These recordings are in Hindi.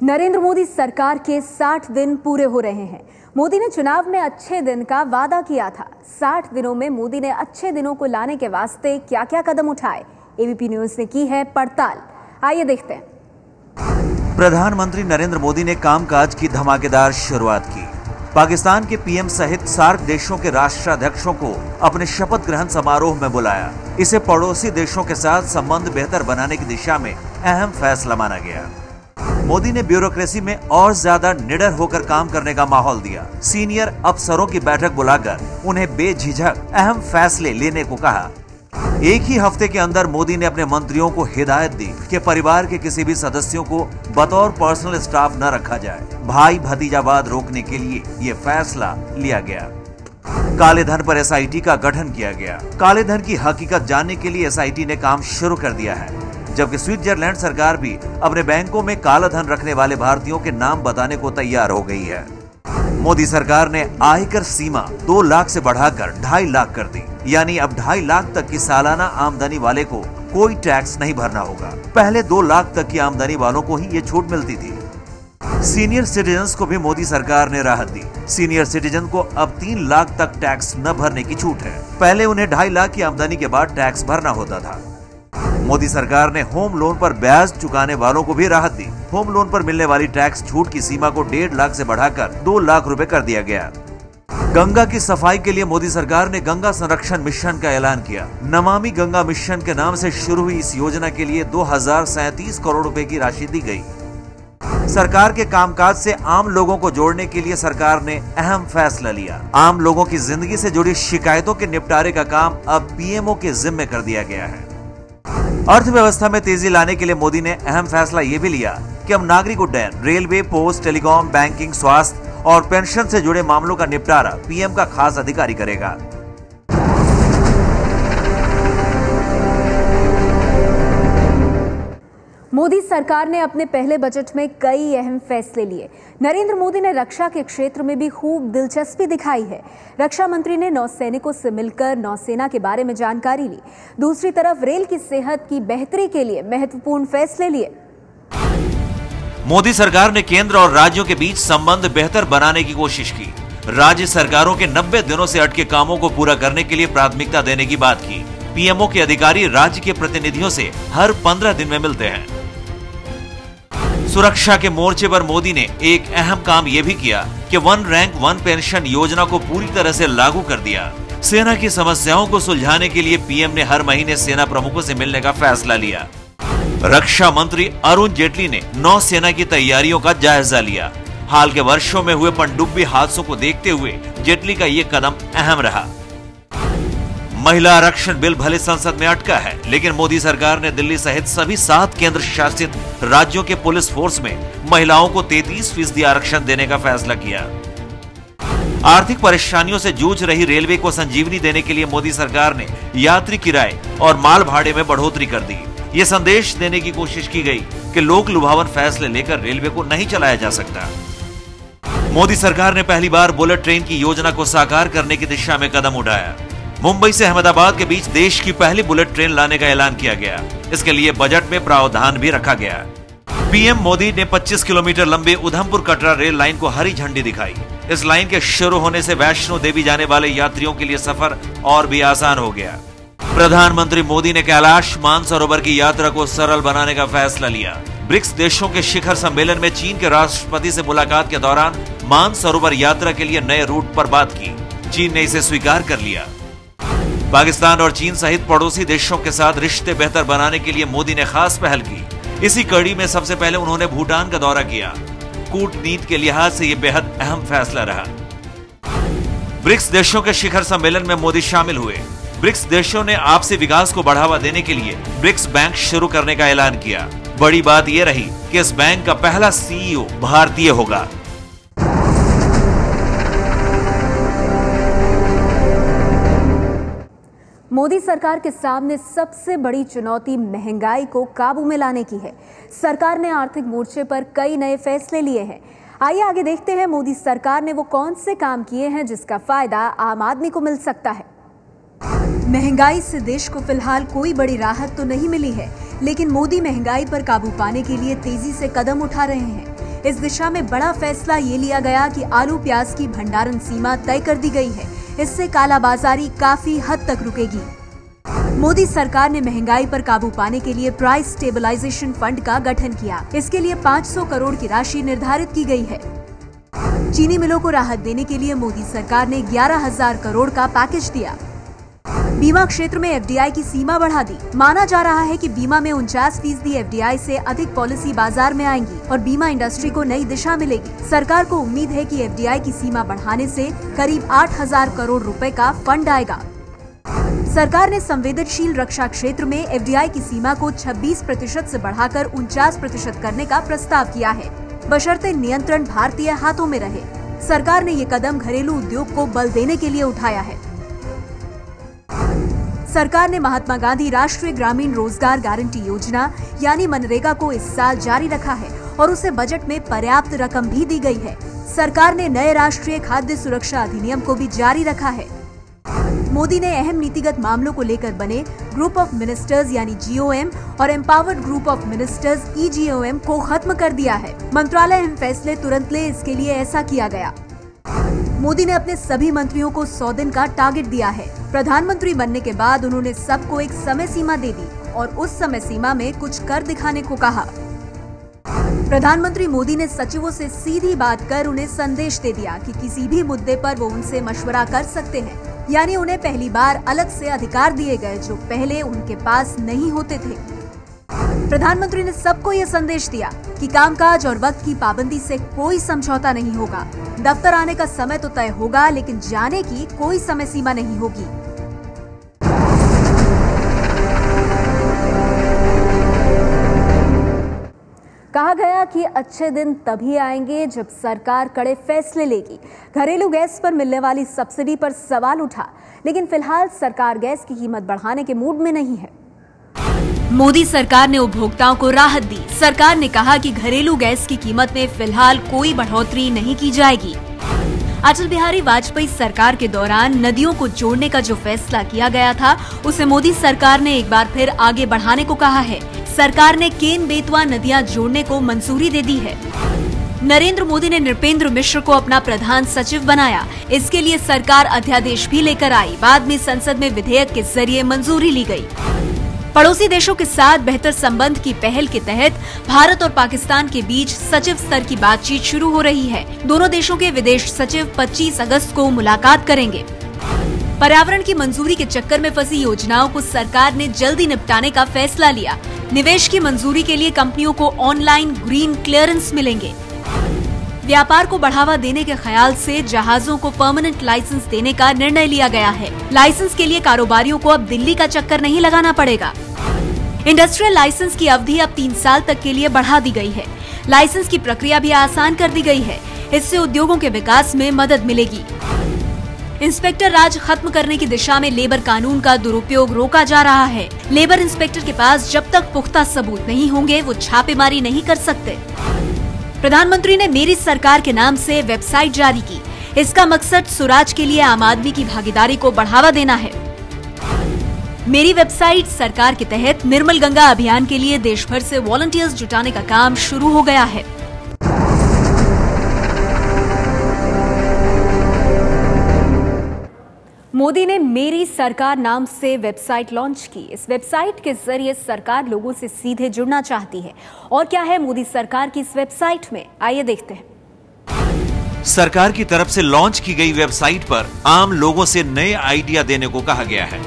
नरेंद्र मोदी सरकार के 60 दिन पूरे हो रहे हैं। मोदी ने चुनाव में अच्छे दिन का वादा किया था। 60 दिनों में मोदी ने अच्छे दिनों को लाने के वास्ते क्या क्या कदम उठाए, एबीपी न्यूज ने की है पड़ताल। आइए देखते हैं। प्रधानमंत्री नरेंद्र मोदी ने कामकाज की धमाकेदार शुरुआत की। पाकिस्तान के पीएम सहित सार्क देशों के राष्ट्राध्यक्षों को अपने शपथ ग्रहण समारोह में बुलाया। इसे पड़ोसी देशों के साथ संबंध बेहतर बनाने की दिशा में अहम फैसला माना गया। मोदी ने ब्यूरोक्रेसी में और ज्यादा निडर होकर काम करने का माहौल दिया। सीनियर अफसरों की बैठक बुलाकर उन्हें बेझिझक अहम फैसले लेने को कहा। एक ही हफ्ते के अंदर मोदी ने अपने मंत्रियों को हिदायत दी कि परिवार के किसी भी सदस्यों को बतौर पर्सनल स्टाफ न रखा जाए। भाई भतीजावाद रोकने के लिए ये फैसला लिया गया। काले धन पर एसआईटी का गठन किया गया। काले धन की हकीकत जानने के लिए एसआईटी ने काम शुरू कर दिया है, जबकि स्विट्जरलैंड सरकार भी अपने बैंकों में काला धन रखने वाले भारतीयों के नाम बताने को तैयार हो गई है। मोदी सरकार ने आयकर सीमा 2 लाख से बढ़ाकर 2.5 लाख कर दी, यानी अब 2.5 लाख तक की सालाना आमदनी वाले को कोई टैक्स नहीं भरना होगा। पहले 2 लाख तक की आमदनी वालों को ही ये छूट मिलती थी। सीनियर सिटीजन्स को भी मोदी सरकार ने राहत दी। सीनियर सिटीजन को अब 3 लाख तक टैक्स न भरने की छूट है। पहले उन्हें 2.5 लाख की आमदनी के बाद टैक्स भरना होता था। मोदी सरकार ने होम लोन पर ब्याज चुकाने वालों को भी राहत दी। होम लोन पर मिलने वाली टैक्स छूट की सीमा को 1.5 लाख से बढ़ाकर 2 लाख रुपए कर दिया गया। गंगा की सफाई के लिए मोदी सरकार ने गंगा संरक्षण मिशन का ऐलान किया। नमामि गंगा मिशन के नाम से शुरू हुई इस योजना के लिए 2037 करोड़ रुपए की राशि दी गई। सरकार के कामकाज से आम लोगों को जोड़ने के लिए सरकार ने अहम फैसला लिया। आम लोगों की जिंदगी से जुड़ी शिकायतों के निपटारे का काम अब पीएमओ के जिम्मे कर दिया गया है। अर्थव्यवस्था में तेजी लाने के लिए मोदी ने अहम फैसला ये भी लिया कि अब नागरिक उड्डयन, रेलवे, पोस्ट, टेलीकॉम, बैंकिंग, स्वास्थ्य और पेंशन से जुड़े मामलों का निपटारा पीएम का खास अधिकारी करेगा। मोदी सरकार ने अपने पहले बजट में कई अहम फैसले लिए। नरेंद्र मोदी ने रक्षा के क्षेत्र में भी खूब दिलचस्पी दिखाई है। रक्षा मंत्री ने नौसैनिकों से मिलकर नौसेना के बारे में जानकारी ली। दूसरी तरफ रेल की सेहत की बेहतरी के लिए महत्वपूर्ण फैसले लिए। मोदी सरकार ने केंद्र और राज्यों के बीच संबंध बेहतर बनाने की कोशिश की। राज्य सरकारों के 90 दिनों से अटके कामों को पूरा करने के लिए प्राथमिकता देने की बात की। पीएमओ के अधिकारी राज्य के प्रतिनिधियों से हर 15 दिन में मिलते हैं। सुरक्षा के मोर्चे पर मोदी ने एक अहम काम यह भी किया कि 1 रैंक 1 पेंशन योजना को पूरी तरह से लागू कर दिया। सेना की समस्याओं को सुलझाने के लिए पीएम ने हर महीने सेना प्रमुखों से मिलने का फैसला लिया। रक्षा मंत्री अरुण जेटली ने नौसेना की तैयारियों का जायजा लिया। हाल के वर्षों में हुए पनडुब्बी हादसों को देखते हुए जेटली का ये कदम अहम रहा। महिला आरक्षण बिल भले संसद में अटका है, लेकिन मोदी सरकार ने दिल्ली सहित सभी 7 केंद्र शासित राज्यों के पुलिस फोर्स में महिलाओं को 33% आरक्षण देने का फैसला किया। आर्थिक परेशानियों से जूझ रही रेलवे को संजीवनी देने के लिए मोदी सरकार ने यात्री किराए और माल भाड़े में बढ़ोतरी कर दी। ये संदेश देने की कोशिश की गई कि लोक लुभावन फैसले लेकर रेलवे को नहीं चलाया जा सकता। मोदी सरकार ने पहली बार बुलेट ट्रेन की योजना को साकार करने की दिशा में कदम उठाया। मुंबई से अहमदाबाद के बीच देश की पहली बुलेट ट्रेन लाने का ऐलान किया गया। इसके लिए बजट में प्रावधान भी रखा गया। पीएम मोदी ने 25 किलोमीटर लंबे उधमपुर कटरा रेल लाइन को हरी झंडी दिखाई। इस लाइन के शुरू होने से वैष्णो देवी जाने वाले यात्रियों के लिए सफर और भी आसान हो गया। प्रधानमंत्री मोदी ने कैलाश मानसरोवर की यात्रा को सरल बनाने का फैसला लिया। ब्रिक्स देशों के शिखर सम्मेलन में चीन के राष्ट्रपति से मुलाकात के दौरान मानसरोवर यात्रा के लिए नए रूट पर बात की। चीन ने इसे स्वीकार कर लिया। पाकिस्तान और चीन सहित पड़ोसी देशों के साथ रिश्ते बेहतर बनाने के लिए मोदी ने खास पहल की। इसी कड़ी में सबसे पहले उन्होंने भूटान का दौरा किया। कूटनीति के लिहाज से यह बेहद अहम फैसला रहा। ब्रिक्स देशों के शिखर सम्मेलन में मोदी शामिल हुए। ब्रिक्स देशों ने आपसी विकास को बढ़ावा देने के लिए ब्रिक्स बैंक शुरू करने का ऐलान किया। बड़ी बात यह रही कि इस बैंक का पहला सीईओ भारतीय होगा। मोदी सरकार के सामने सबसे बड़ी चुनौती महंगाई को काबू में लाने की है। सरकार ने आर्थिक मोर्चे पर कई नए फैसले लिए हैं। आइए आगे देखते हैं मोदी सरकार ने वो कौन से काम किए हैं जिसका फायदा आम आदमी को मिल सकता है। महंगाई से देश को फिलहाल कोई बड़ी राहत तो नहीं मिली है, लेकिन मोदी महंगाई पर काबू पाने के लिए तेजी से कदम उठा रहे हैं। इस दिशा में बड़ा फैसला ये लिया गया कि आलू प्याज की भंडारण सीमा तय कर दी गई है। इससे कालाबाजारी काफी हद तक रुकेगी। मोदी सरकार ने महंगाई पर काबू पाने के लिए प्राइस स्टेबलाइजेशन फंड का गठन किया। इसके लिए 500 करोड़ की राशि निर्धारित की गई है। चीनी मिलों को राहत देने के लिए मोदी सरकार ने 11,000 करोड़ का पैकेज दिया। बीमा क्षेत्र में एफडीआई की सीमा बढ़ा दी। माना जा रहा है कि बीमा में 49% एफडीआई से अधिक पॉलिसी बाजार में आएंगी और बीमा इंडस्ट्री को नई दिशा मिलेगी। सरकार को उम्मीद है कि एफडीआई की सीमा बढ़ाने से करीब 8,000 करोड़ रुपए का फंड आएगा। सरकार ने संवेदनशील रक्षा क्षेत्र में एफडीआई की सीमा को 26% से बढ़ाकर 49% करने का प्रस्ताव किया है, बशर्ते नियंत्रण भारतीय हाथों में रहे। सरकार ने ये कदम घरेलू उद्योग को बल देने के लिए उठाया है। सरकार ने महात्मा गांधी राष्ट्रीय ग्रामीण रोजगार गारंटी योजना यानी मनरेगा को इस साल जारी रखा है और उसे बजट में पर्याप्त रकम भी दी गई है। सरकार ने नए राष्ट्रीय खाद्य सुरक्षा अधिनियम को भी जारी रखा है। मोदी ने अहम नीतिगत मामलों को लेकर बने ग्रुप ऑफ मिनिस्टर्स यानी जीओएम और empowered group of ministers EGoM को खत्म कर दिया है। मंत्रालय अहम फैसले तुरंत ले, इसके लिए ऐसा किया गया। मोदी ने अपने सभी मंत्रियों को 100 दिन का टारगेट दिया है। प्रधानमंत्री बनने के बाद उन्होंने सबको एक समय सीमा दे दी और उस समय सीमा में कुछ कर दिखाने को कहा। प्रधानमंत्री मोदी ने सचिवों से सीधी बात कर उन्हें संदेश दे दिया कि किसी भी मुद्दे पर वो उनसे मशवरा कर सकते हैं, यानी उन्हें पहली बार अलग से अधिकार दिए गए जो पहले उनके पास नहीं होते थे। प्रधानमंत्री ने सबको ये संदेश दिया कि कामकाज और वक्त की पाबंदी से कोई समझौता नहीं होगा। दफ्तर आने का समय तो तय होगा, लेकिन जाने की कोई समय सीमा नहीं होगी। कहा गया कि अच्छे दिन तभी आएंगे जब सरकार कड़े फैसले लेगी। घरेलू गैस पर मिलने वाली सब्सिडी पर सवाल उठा, लेकिन फिलहाल सरकार गैस की कीमत बढ़ाने के मूड में नहीं है। मोदी सरकार ने उपभोक्ताओं को राहत दी। सरकार ने कहा कि घरेलू गैस की कीमत में फिलहाल कोई बढ़ोतरी नहीं की जाएगी। अटल बिहारी वाजपेयी सरकार के दौरान नदियों को जोड़ने का जो फैसला किया गया था, उसे मोदी सरकार ने एक बार फिर आगे बढ़ाने को कहा है। सरकार ने केन बेतवा नदियां जोड़ने को मंजूरी दे दी है। नरेंद्र मोदी ने नृपेंद्र मिश्र को अपना प्रधान सचिव बनाया। इसके लिए सरकार अध्यादेश भी लेकर आई। बाद में संसद में विधेयक के जरिए मंजूरी ली गई। पड़ोसी देशों के साथ बेहतर संबंध की पहल के तहत भारत और पाकिस्तान के बीच सचिव स्तर की बातचीत शुरू हो रही है। दोनों देशों के विदेश सचिव 25 अगस्त को मुलाकात करेंगे। पर्यावरण की मंजूरी के चक्कर में फंसी योजनाओं को सरकार ने जल्दी निपटाने का फैसला लिया। निवेश की मंजूरी के लिए कंपनियों को ऑनलाइन ग्रीन क्लियरेंस मिलेंगे। व्यापार को बढ़ावा देने के ख्याल से जहाजों को परमानेंट लाइसेंस देने का निर्णय लिया गया है। लाइसेंस के लिए कारोबारियों को अब दिल्ली का चक्कर नहीं लगाना पड़ेगा। इंडस्ट्रियल लाइसेंस की अवधि अब 3 साल तक के लिए बढ़ा दी गई है। लाइसेंस की प्रक्रिया भी आसान कर दी गई है। इससे उद्योगों के विकास में मदद मिलेगी। इंस्पेक्टर राज खत्म करने की दिशा में लेबर कानून का दुरुपयोग रोका जा रहा है। लेबर इंस्पेक्टर के पास जब तक पुख्ता सबूत नहीं होंगे वो छापेमारी नहीं कर सकते। प्रधानमंत्री ने मेरी सरकार के नाम से वेबसाइट जारी की। इसका मकसद स्वराज के लिए आम आदमी की भागीदारी को बढ़ावा देना है। मेरी वेबसाइट सरकार के तहत निर्मल गंगा अभियान के लिए देश भर से वॉलंटियर्स जुटाने का काम शुरू हो गया है। मोदी ने मेरी सरकार नाम से वेबसाइट लॉन्च की। इस वेबसाइट के जरिए सरकार लोगों से सीधे जुड़ना चाहती है। और क्या है मोदी सरकार की इस वेबसाइट में, आइए देखते हैं। सरकार की तरफ से लॉन्च की गई वेबसाइट पर आम लोगों से नए आइडिया देने को कहा गया है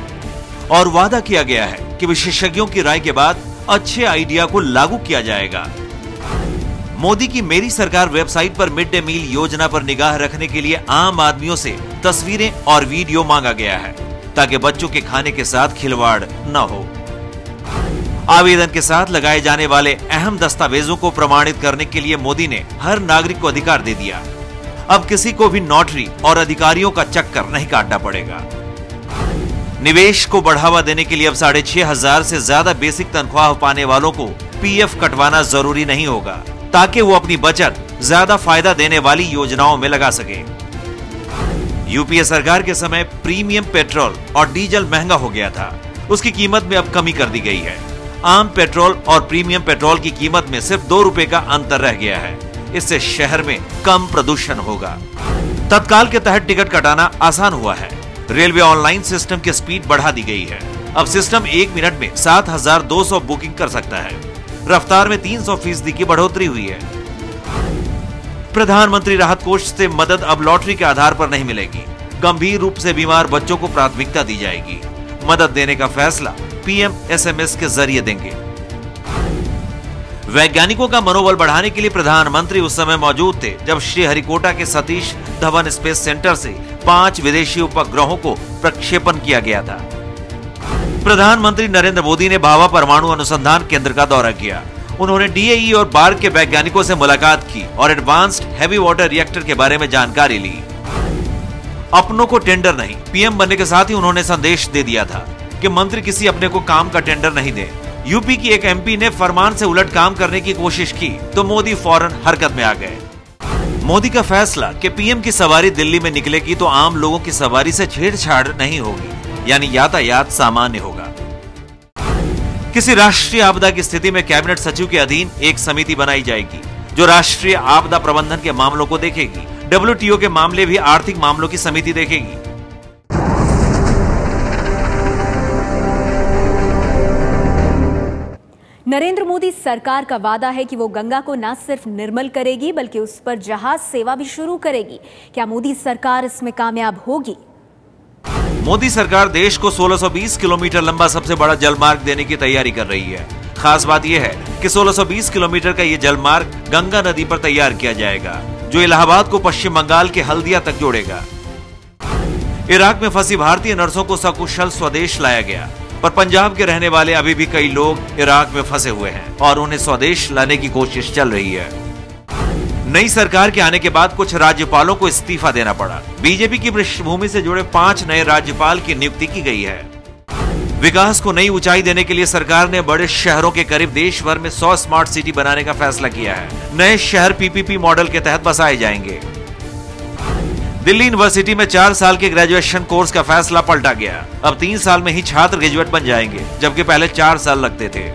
और वादा किया गया है कि विशेषज्ञों की राय के बाद अच्छे आइडिया को लागू किया जाएगा। मोदी की मेरी सरकार वेबसाइट पर मिड डे मील योजना पर निगाह रखने के लिए आम आदमियों से तस्वीरें और वीडियो मांगा गया है ताकि बच्चों के खाने के साथ खिलवाड़ न हो। आवेदन के साथ लगाए जाने वाले अहम दस्तावेजों को प्रमाणित करने के लिए मोदी ने हर नागरिक को अधिकार दे दिया। अब किसी को भी नोटरी और अधिकारियों का चक्कर नहीं काटना पड़ेगा। निवेश को बढ़ावा देने के लिए अब 6,500 से ज्यादा बेसिक तनख्वाह पाने वालों को पीएफ कटवाना जरूरी नहीं होगा ताकि वो अपनी बचत ज्यादा फायदा देने वाली योजनाओं में लगा सके। यूपीए सरकार के समय प्रीमियम पेट्रोल और डीजल महंगा हो गया था। उसकी कीमत में अब कमी कर दी गई है। आम पेट्रोल और प्रीमियम पेट्रोल की कीमत में सिर्फ 2 रुपए का अंतर रह गया है। इससे शहर में कम प्रदूषण होगा। तत्काल के तहत टिकट कटाना आसान हुआ है। रेलवे ऑनलाइन सिस्टम की स्पीड बढ़ा दी गई है। अब सिस्टम 1 मिनट में 7200 बुकिंग कर सकता है। रफ्तार में 300% की बढ़ोतरी हुई है। प्रधानमंत्री राहत कोष से मदद अब लॉटरी के आधार पर नहीं मिलेगी। गंभीर रूप से बीमार बच्चों को प्राथमिकता दी जाएगी। मदद देने का फैसला पीएम एसएमएस के जरिए देंगे। वैज्ञानिकों का मनोबल बढ़ाने के लिए प्रधानमंत्री उस समय मौजूद थे जब श्रीहरिकोटा के सतीश धवन स्पेस सेंटर से 5 विदेशी उपग्रहों को प्रक्षेपण किया गया था। प्रधानमंत्री नरेंद्र मोदी ने भाभा परमाणु अनुसंधान केंद्र का दौरा किया। उन्होंने डीएई और बार्क के वैज्ञानिकों से मुलाकात की और एडवांस्ड हैवी वाटर रिएक्टर के बारे में जानकारी ली। अपनों को टेंडर नहीं, पीएम बनने के साथ ही उन्होंने संदेश दे दिया था कि मंत्री किसी अपने को काम का टेंडर नहीं दे। यूपी की एक एमपी ने फरमान से उलट काम करने की कोशिश की तो मोदी फौरन हरकत में आ गए। मोदी का फैसला कि पीएम की सवारी दिल्ली में निकलेगी तो आम लोगों की सवारी से छेड़छाड़ नहीं होगी, यानी यातायात सामान्य होगा। किसी राष्ट्रीय आपदा की स्थिति में कैबिनेट सचिव के अधीन एक समिति बनाई जाएगी जो राष्ट्रीय आपदा प्रबंधन के मामलों को देखेगी। WTO के मामले भी आर्थिक मामलों की समिति देखेगी। नरेंद्र मोदी सरकार का वादा है कि वो गंगा को न सिर्फ निर्मल करेगी बल्कि उस पर जहाज सेवा भी शुरू करेगी। क्या मोदी सरकार इसमें कामयाब होगी? मोदी सरकार देश को 1620 किलोमीटर लंबा सबसे बड़ा जलमार्ग देने की तैयारी कर रही है। खास बात यह है कि 1620 किलोमीटर का ये जलमार्ग गंगा नदी पर तैयार किया जाएगा जो इलाहाबाद को पश्चिम बंगाल के हल्दिया तक जोड़ेगा। इराक में फंसी भारतीय नर्सों को सकुशल स्वदेश लाया गया, पर पंजाब के रहने वाले अभी भी कई लोग इराक में फंसे हुए हैं और उन्हें स्वदेश लाने की कोशिश चल रही है। नई सरकार के आने के बाद कुछ राज्यपालों को इस्तीफा देना पड़ा। बीजेपी की पृष्ठभूमि से जुड़े 5 नए राज्यपाल की नियुक्ति की गई है। विकास को नई ऊंचाई देने के लिए सरकार ने बड़े शहरों के करीब देश भर में 100 स्मार्ट सिटी बनाने का फैसला किया है। नए शहर पीपीपी मॉडल के तहत बसाए जाएंगे। दिल्ली यूनिवर्सिटी में 4 साल के ग्रेजुएशन कोर्स का फैसला पलटा गया। अब 3 साल में ही छात्र ग्रेजुएट बन जाएंगे, जबकि पहले 4 साल लगते थे।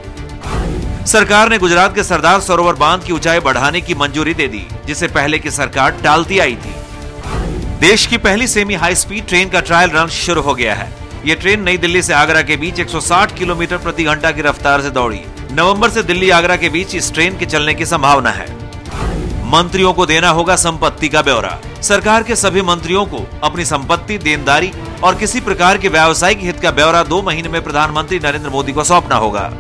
सरकार ने गुजरात के सरदार सरोवर बांध की ऊंचाई बढ़ाने की मंजूरी दे दी, जिसे पहले की सरकार टालती आई थी। देश की पहली सेमी हाई स्पीड ट्रेन का ट्रायल रन शुरू हो गया है। यह ट्रेन नई दिल्ली से आगरा के बीच 160 किलोमीटर प्रति घंटा की रफ्तार से दौड़ी। नवंबर से दिल्ली आगरा के बीच इस ट्रेन के चलने की संभावना है। मंत्रियों को देना होगा संपत्ति का ब्यौरा। सरकार के सभी मंत्रियों को अपनी संपत्ति, देनदारी और किसी प्रकार के व्यावसायिक हित का ब्यौरा 2 महीने में प्रधानमंत्री नरेंद्र मोदी को सौंपना होगा।